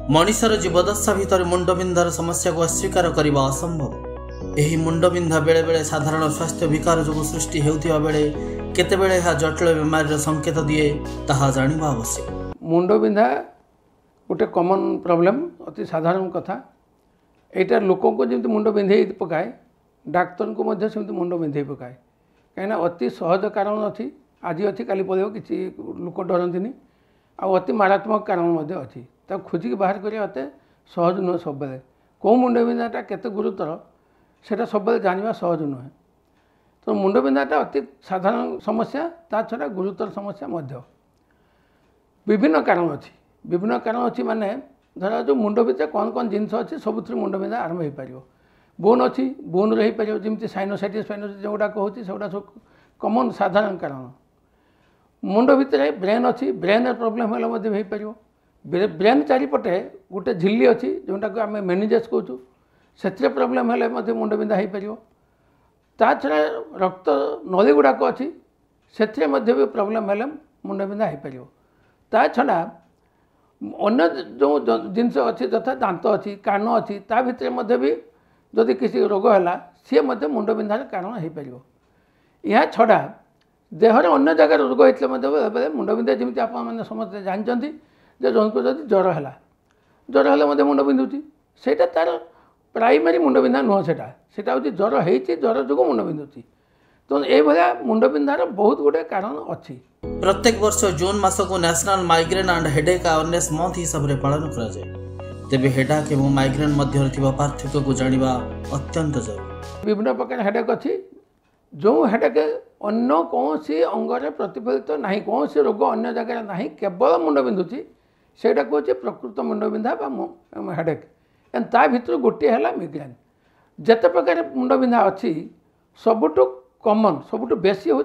मनिषर जीवदशा भितर मुंडबिंधार समस्या को अस्वीकार करने असंभव। यही मुंडबिंधा बेले बेले साधारण स्वास्थ्य विकार जो सृष्टि होता बेले केतेबेले यह जटिल बीमारी संकेत दिए ताहा जानिबा आवश्यक। मुंडबिंधा गोटे कॉमन प्रॉब्लम अति साधारण कथा। एटा लोकों को जमी मुंड बिंधे पकाए डाक्तर को सेमती मुंड बिंधे पकाए कहीं अति सहज कारण अच्छी आज अच्छी काली पड़ो किसी लोक डरती अति मारात्मक कारण अच्छी खोजिक बाहर करें अत सहज नुहे सब बेले कौ मुंड बिंधाटा केते गुरुतर सेटा सब बेले जानवा सहज नुहे। तो मुंड बिंधाटा अति साधारण समस्या ता छड़ा गुरुतर समस्या विभिन्न कारण अच्छी विभिन्न कारण अच्छी माने धरा जो मुंड भितर कौन कौन जिनस अच्छी सब मुंड बिंधा आरंभ हो पार। बोन अच्छी बोन रही पार जमी साइनोसाइटिस फाइनोसाइटिस जोड़ा कहूँ सेगुड़ा सब कमन साधारण कारण। मुंड भितर ब्रेन अच्छी ब्रेन प्रोब्लेम हो पार। ब्रेन चारिपटे गोटे झिल्ली अच्छी जोटा को आम मेनिजेस कहूँ से प्रोब्लेम हेल्ले मुंड बिंधा हो पार। ता छड़ा रक्त नली गुड़ाक अच्छी से भी प्रोब्लेम हेल्ले मुंड बिंधा हो पार। ता छड़ा अन्य जो जिनस अच्छी तथा दांत अच्छी कान अच्छी ता भितर भी जदि किसी रोग है सी मुंड बिंधार कारण हो पार। यह छड़ा देहर अन्य जगह रोग होते बेले मुंड बिंधा जमी आप समस्त जानते जन को जब ज्वर है ज्वर है मुंड बिंधुची से तार प्राइमरी मुंड बिंधा नुह से हूँ ज्वर हो ज्वर जो मुंड बिंधुची। तो ये मुंड बिंधार बहुत गुड़े कारण अच्छी। प्रत्येक वर्ष जून मास को national migraine and headache awareness month हिसाब से पालन करा जाए। तेबे हेडेक एवं माइग्रेन मध्य थिबा पार्थक्य को जानिबा अत्यंत जरूरी। विभिन्न प्रकार हेडेक अच्छी जो हेडेक अन्य कौन सी अंगरे प्रतिफलित तो नहीं कौन सी रोग अन्य जगह नहीं केवल मुंड बिंधुची सेटा को प्रकृत मुंड बिंधा हेडेक एंड ता भितर गोटे है मिग्रेन। जिते प्रकार मुंड बिंधा अच्छी सबुठ कॉमन सबुठ बेसी हूँ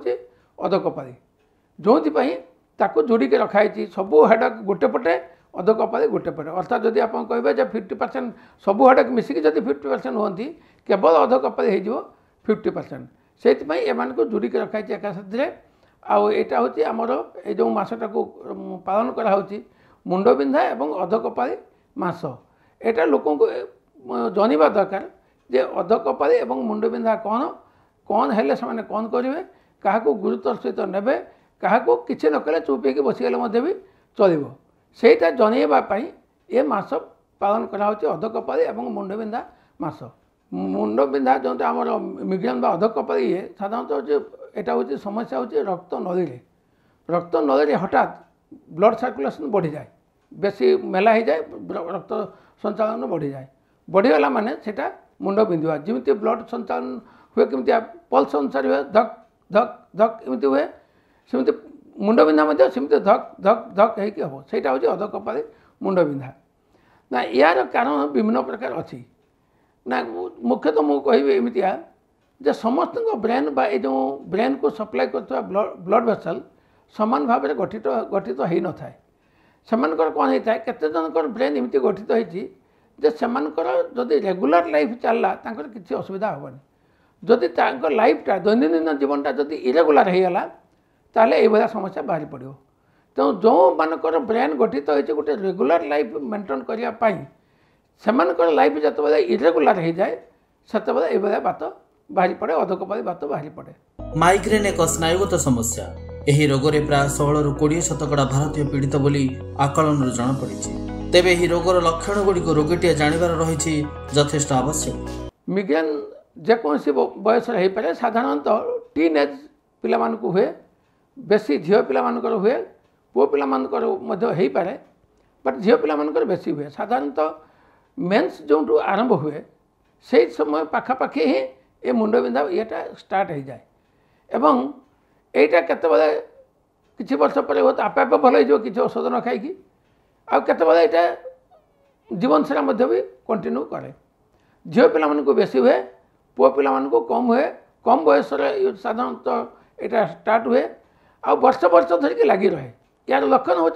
अधकपाली जो ताको जोड़ी के रखाई सब हेडेक गोटे पटे अधकपाली गोटे पटे अर्थात जदि आप कहे 50% सब हेडेक मिसिकी जब 50% होती केवल अधकपाली हो 50% से एम को जोड़ी के रखाई एका साथी आईटा हूँ आमर ये जो मसटा को पालन कराऊँच मुंड बिंधा एवं अधकपाली मास एटा लोक जानवा दरकार जे अधकपाली एवं मुंड बिंधा कौन कौन हेले से कौन करेंगे क्या गुरुतर सहित ने क्या किसी न कले चुप हो बसीगले भी चलो सेटा जनवाई ये मास पालन कराऊँच अधकपाली एवं मुंड बिंधा मास। मुंड बिंधा जो आम मिग्रेन बा अधकपाली ये साधारणतः यहाँ हूँ समस्या हूँ रक्त नली हठात ब्लड सर्कुलेशन बढ़ी जाए बेसी मेला हो जाए रक्त संचालन बढ़ी जाए बढ़ीगला माने सेटा मुंड बिंधा जमी ब्लड संचालन हुए कमी पल्स अनुसार हुए धक धक धक एमती हुए सेमती मुंड बिंधा सेमती धक धक धक हो सहीटा हूँ अधकपाली मुंड बिंधा ना यार कारण विभिन्न प्रकार अच्छी ना मुख्यतः मुझे कहि एमतिया जे समस्त ब्रेन बा जो ब्रेन को सप्लाई कर ब्लड वेसल समान भाव में गठित गठित हो न थाए सेमानकर कौन होता है केते जनकर ब्रेन एमती गठित होती जे सेमानकर जदि रेगुलर लाइफ चलला तांकर किसी असुविधा हेनी जदि लाइफटा दैनंदिन जीवनटा जदि इरेगुलार होगला ताले ये समस्या बाहरी पड़ो। तेणु जो मानकर ब्रेन गठित होती गोटे रेगुलर लाइफ मेंटेन करने सेमानकर लाइफ जिते इरेगुलार हो जाए से ये बात बाहरी पड़े अधकपाली बात बाहरी पड़े। माइग्रेन एक स्नायुगत समस्या। यही रोगरे प्राय 16 ରୁ 20% भारतीय पीड़ित बोली आकलन जनापड़ी। तेबे यही रोगर लक्षण गुड़िक रोगीटे जानवर रही यथेष्ट आवश्यक। मिग्रेन जेकोसी बयस हो पाए साधारणतः टीन एज पिला हुए बेसी झील पिला हुए पुओ पिला हो पाए बट झील पिला बेसी हुए साधारणतः मेन्स जो आरंभ हुए से समय पाखापाखि ही ये मुंड बिंधा ये स्टार्ट हो जाए एवं यहीटा केतबेले किछि वर्ष पर आपे आपे भल हो किसी औषध न खाई आतेबले यहाँ जीवन सारा भी कंटिन्यू करे। झील पिला बेसी हुए पुओ पिला कम हुए कम बयस साधारणतः यहाँ स्टार्ट हुए आ वर्ष वर्ष धरिकी लगी रहे। यार लक्षण हूँ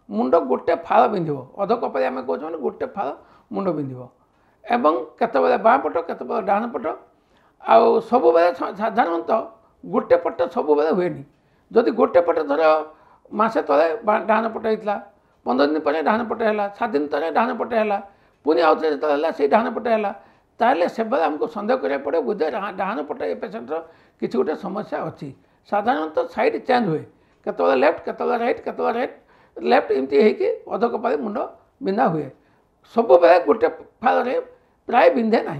मुंड गोटे फाड़ बिंध अधकपाली आम कहे गोटे फाड़ मुंड बिंध एवं केतबेले बाँ पट केतबेले डाहाण पट आउ सब बेले साधारणतः गोटे पट सब बेले हुए जदि गोटे पटे धर मसे तले डाहाण पट होता 15 दिन पर डाहाण पटे है 7 दिन पर डाहाण पटे है पुणी आउ थे जो से डाहाण पटे है ताहले से आमको सन्देह करा पड़े बोधे डाहाण पटे पेसेंटर किसी गोटे समस्या अच्छी साधारणतः साइड चेंज हुए केतला लेफ्ट केतला राइट लेफ्ट एमती होगी अध कपाली मुंड बिंधा हुए सब गोटे फाल प्राय बिंधे ना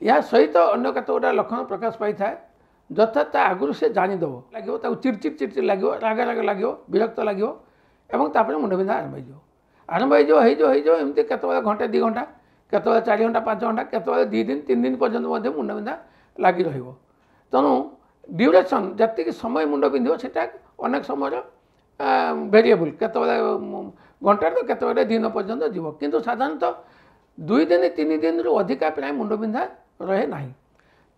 या सहित अन्य कतगुटा लक्षण प्रकाश पाई था जथा ता आगुरी से जानीदेव लगे चिड़चिड़ लगे राग लगे विरक्त लगे और मुंड बिंधा आरंभ होमती केतला घंटे 2 घंटा केतला 4 घंटा 5 घंटा केतला 2 दिन 3 दिन पर्यंत मुंड बिंधा लगी तेणु ड्यूरेसन जी समय मुंड बिंधो से अनेक समय भेरिएबल केतला घंटा तो केतला दिन पर्यंत जीव किंतु साधारणतः 2 दिन 3 दिन रु अधिका प्राय मुंड बिंधा रहे ना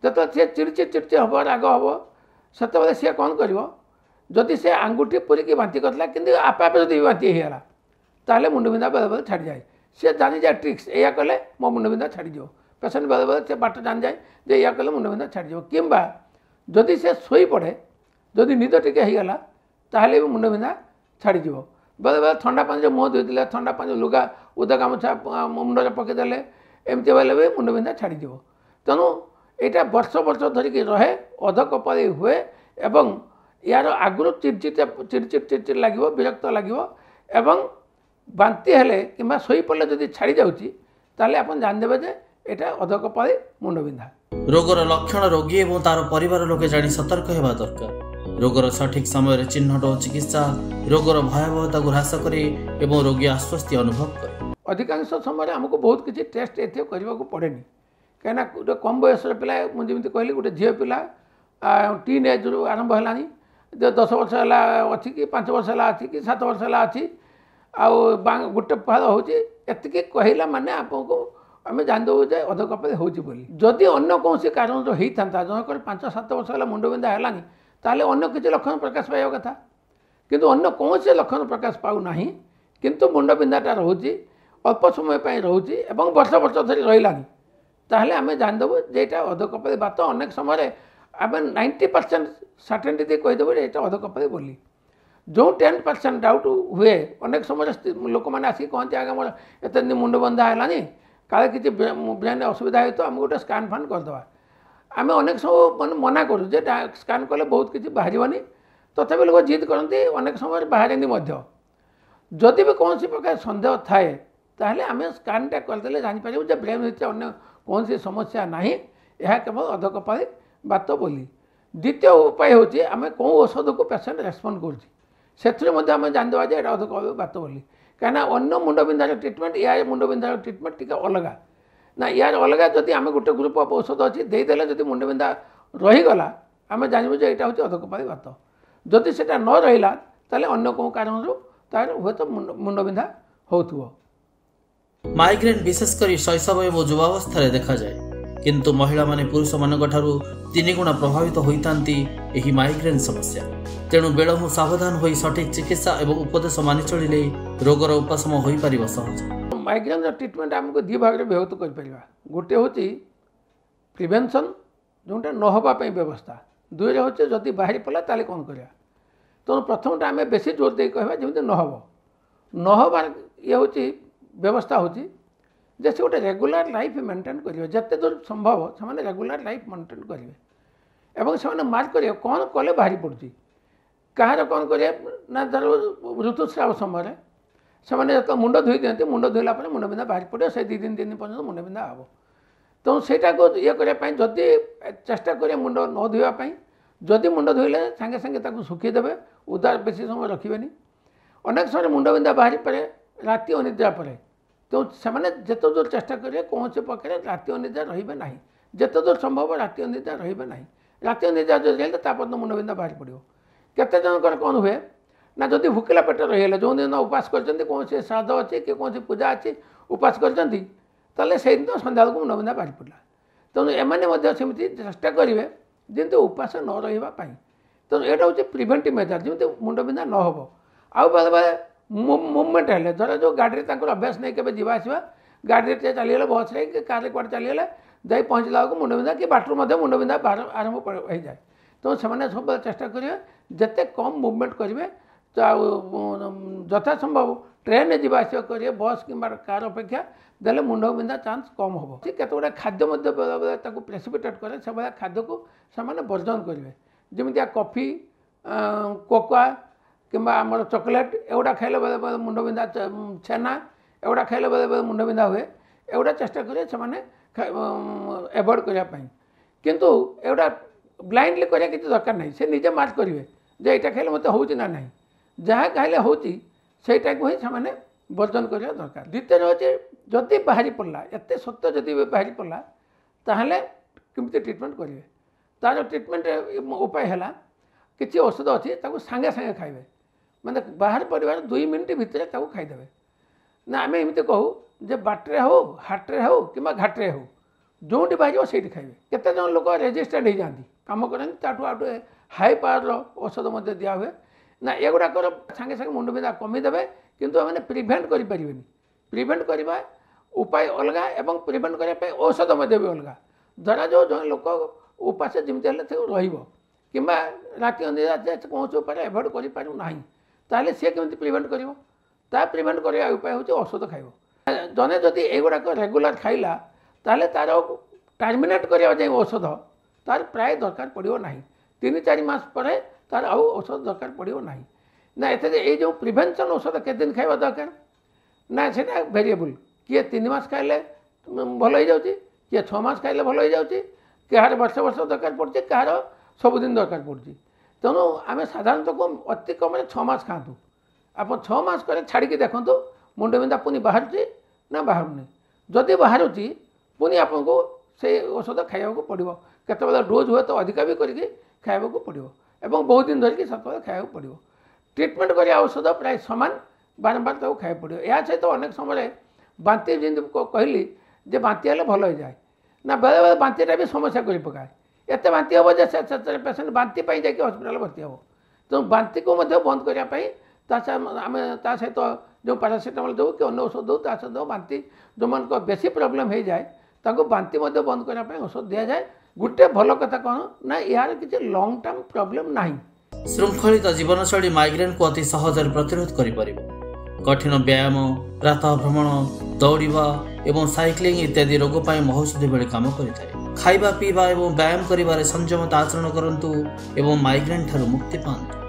जो सी चिड़चिड़ हम राग हम से सी कौन कर जदि से आंगुठी पूरिकी बांती करला कि आपे आपे जब बांती होगा ताहले मुंड बिंधा बेले बेले छाड़ी जाए सी जानी जाए ट्रिक्स या कले मो मुंड बिंधा छाड़ी जाओ पेसेंट बेले बेले से बाट जान जाए जे या कले मुंड बिंधा छाड़ी जाओ किंबा जदि से शोई पड़े जदि निद टिके होगला ताहले भी मुंड बिंधा छाड़ी जाओ बेले बेले ठंडा पानी मुँह धोई ठंडा पानी लुगा उदा गामुछा मुंडे पकईदे एमती बेले भी मुंड बिंधा छाड़ी जाओ तेणु यहाँ वर्ष वर्ष धरिकी रहे अध कपाली हुए एवं यार आगुरी चिड़चिड़ लगे विरक्त लगे एवं बांती हेले कि शोई पड़े जदि छाड़ी जाऊँगी ताहले आपन जानदेवे जे एटा अध कपाली मुंड बिंधा रोगर लक्षण रोगी और तार परिवार लोके जानी सतर्क होगा दरकार रोगर सठिक समय चिन्हट और चिकित्सा रोगर भयावहता को ह्रास करे एवं रोगी आश्वस्ति अनुभव करे अधिकांश समय आमको बहुत किसी टेस्ट ये करने को पड़ेनि कहीं गोटे कम बयस पिला मुझे कहली गोटे झील पिला टीन एज रू आरंभ है 10 वर्ष है अच्छी कि 5 वर्ष है अच्छी कि 7 वर्ष है अच्छी आउ गोटे फाल होती कहला माने आपको आम जानदेव जे अध कपाली होदी अन्य कौन कारण होता जनक 5-7 वर्ष है मुंड बिंधा है ताहले अन्य किसी लक्षण प्रकाश पाइबा कथा किंतु अन्य कौन से लक्षण प्रकाश पाऊना किंतु मुंड बिंधाटा रोचे अल्प समय रोचे और वर्ष वर्ष धरी रही ताहले आम जानदेव जे अध कपाली बात अनेक समय आम 90% सर्टेनिटी दे कहीदेव ये अध कपाली बोली जो 10% डाउट हुए अनेक समय लोक मैंने आसिक कहते आगे मोर एत दिन मुंड बंधा है काले किसी ब्रेन असुविधा है तो आम गोटे स्कान फान करदे आम अनेक सब मैं मना करूँ स्कान कले बहुत किसी बाहर तथापि लोग जिद करते अनेक समय बाहर जदि भी कौन प्रकार सन्देह थाए ताहले आम स्कानटा करदे जापर जे ब्रेन भितर अन्य कौन समस्या ना यह केवल अध कपाली बात बोली द्वितीय उपाय हूँ आम कौ औषध को पेसेंट रेस्पॉन्ड करें जानदेवा जे अध कपाली बात बोली कहीं अन्य मुंड बिंधार ट्रिटमेंट या मुंड बिंधार ट्रिटमेंट टी अलग ना यार अलग जदि आम गोटे ग्रुप ऑफ औषध अच्छी देदेले जदि मुंड बिंधा रहीगला आम जानबू जे यहाँ हूँ अध कपाली बात जदि से न रहा ताले अन्य कौ कारण तार हुए तो मुंड बिंधा हो माइग्रेन विशेषकर शैशव और युवावस्था देखा जाए किंतु महिला माने पुरुष मानक ठारू 3 गुणा प्रभावित होइतांती एही माइग्रेन समस्या तेणु बेलहु सावधान होई सठिक चिकित्सा एवं उपदेश मानि चलिले रोगर उपशम होई परिबो सहज माइग्रेन ट्रीटमेंट आमको 2 भाग रे विभक्त कर परिबा गोटे होची प्रिवेंशन जोंटा न होबा पई व्यवस्था 2 रे होचे जदी बाहरी पला ताले कोन करिया तो प्रथमटा आमे बेसी जोर दे कहबा जेमते न होबा ये होची व्यवस्था होची जैसे गोटे रेगुलर लाइफ मेंटेन करेंगे जिते दूर संभव से रेगुलर लाइफ मेंटेन करेंगे और से मार्क करेंगे कौन कले बाहरी पड़ी कହାର कौन करेंगे ना धर ऋतुस्राव समय से जो मुंड धोई दिखते मुंड धोला मुंड बिंधा बाहरी पड़े से 2 दिन 3 दिन पर्यटन मुंड बिंधा हम तो सहीटा को ये करने जदि चेष्टा करें मुंड न धोवाई जदि मुंड धोइले सांगे सांगे सुखीदेवे उदार बेसी समय रखिए अनेक समय मुंड बिंधा बाहरी पड़े राति अनिद्रा पड़े तो से जिते दूर चेष्टा करेंगे कौन से पाखे राति अनिद्रा रे ना जिते दूर संभव राति अनिद्रा रे ना राति अनिद्रा जो रही तापर मुंड बिंधा बाहरी पड़ो केते जनकर कौन हुए ना जदि भूकिला पेट रहीगले जो दिन उपास कर कौन से श्राद्ध अच्छे कि कौन पूजा अच्छी उपास कर से दिन सन्ध्या को मुंड बिंधा बाहरी पड़ा तेणु एमाने सेमती चेष्टा करेंगे जमी उपास न रही तेणु यहाँ हूँ प्रिभेन्टिव मेजर जमी मुंड बिंधा न हो आउ बेले बेले मुवमेंट है धर जो गाड़ी अभ्यास नहीं के जावासवा गाड़ी चलीगले बस रे कार कड़े चलीगले जाई पहुँचला को मुंड बिंधा कि बाटू मुंड बिंधा आरंभ हो जाए तो से सब चेष्टा करेंगे जिते कम मुवमेंट करेंगे तो यथा संभव ट्रेन जीवा आसा करेंगे बस कि कार अपेक्षा देले मुंड बिंधा चांस कम हम केते गुड़ा खाद्य बेले बेले प्रेसिपिटेट करे से भाया खाद्य को से वर्जन करेंगे जमी कॉफी कोकोआ किंबा आमर चॉकलेट एगुड़ा खाइले बेले बेले मुंड बिंधा छेना एगुड़ा खाइले बेले बेले मुंड बिंधा हुए एगुड़ा चेष्टा करेंगे से एवॉइड करने किंतु एगुड़ा ब्लाइंडली करिया किसी दरकार नहीं से निजे मार्क करेंगे जे यहाँ खाइले मत हो ना नहीं जहाँ खाइले होती सेटा को ही से वर्जन करने दरकार द्वितीय अच्छे जदि बाहरी पड़ा एत सत्य जदि बाहरी पड़ा ताहले केमती ट्रिटमेंट करेंगे तार ट्रिटमेंट उपाय है किसी औषध अच्छी सांगे सांगे खाइबे माने बाहर परिवार 2 मिनिट भितर खाईदे ना आम एमती कहू जे बाटे हो हाट्रे हो कि घाट्रे हो जोटी बाहर से खाइबे केते जन लोक रेजिस्टेड हो जाती कम करते हाई पावर औषध दिया हुए ना एगुड़ाकर सांगे सांगे मुंड बिंधा कमीदेवे किंतु मैंने प्रिभेन्ट करें प्रिभेन्ट करवा उपाय अलग एवं प्रिभेन्ट करने औषध भी अलग धरा जो जो लोक उपास जमी कि राति अंधेरा कौन उपाय एभोड कर सी केमी प्रिभेन्ट कर प्रिभेन्ट करने उपाय हूँ औषध खाइब जने जदि एगुड़ाक रेगुलर खाइला तार टर्मिनेट करने औषध तार प्राय दरकार पड़ो ना 3-4 मास पर तार आउ औषध दरकार पड़ो ना ना ये जो प्रिभेन्शन औषध के दिन खाइबा दरकार ना से वेरिएबल किए 3 मास खाइले भल हो जाऊँगी किए 6 मास खाइले भल हो जाऊँगी कहार वर्ष वर्ष दरकार पड़े कहार सबुदिन दरकार पड़े तेणु आम साधारणतः को अति कम 6 मास खातु आप 6 मास कर छाड़ी देखो मुंड बिंधा पुनी बाहर ना बाहर जदि बाहर पुनी आपको से औषध खाइबा पड़ो केत डोज हुए तो अधिका भी करके खाइबा पड़ो एवं बहुत दिन धरिकी सब खाइबा पड़ो ट्रिटमेंट कर औषध प्राय सामान बारंबार तक खाइबा पड़ो या सहित अनेक समय बांती जमी कहली जे बांती हेल्ले भल हो जाए ना बेले बेले बांतीटा भी समस्या कर पकाए एत बांती हम जे पेसेंट बांती जाकि हस्पिटाल भर्ती हम तेणु बांती को बंद करने आम ता सहित जो पैरासिटामोल दो कि अन्य औषध दो ता सहित बांती जो मान बेसी प्रोब्लेम हो जाए ताको बांती बंद करने औषध दि जाए गोटे भल कथा कौन ना यार किसी लंग टर्म प्रोब्लेम ना श्रृंखलित जीवनशैली माइग्रेन को अति सहजरे प्रतिरोध करिपरिब कठिन व्यायाम प्रातः भ्रमण दौड़िबा एवं साइक्लिंग इत्यादि रोग पर महौषधि बेले काम करिथाय खाइबा पीबा एवं व्यायाम करिबारे संयमता आचरण करंतु एवं माइग्रेन ठारू मुक्ति पांतु।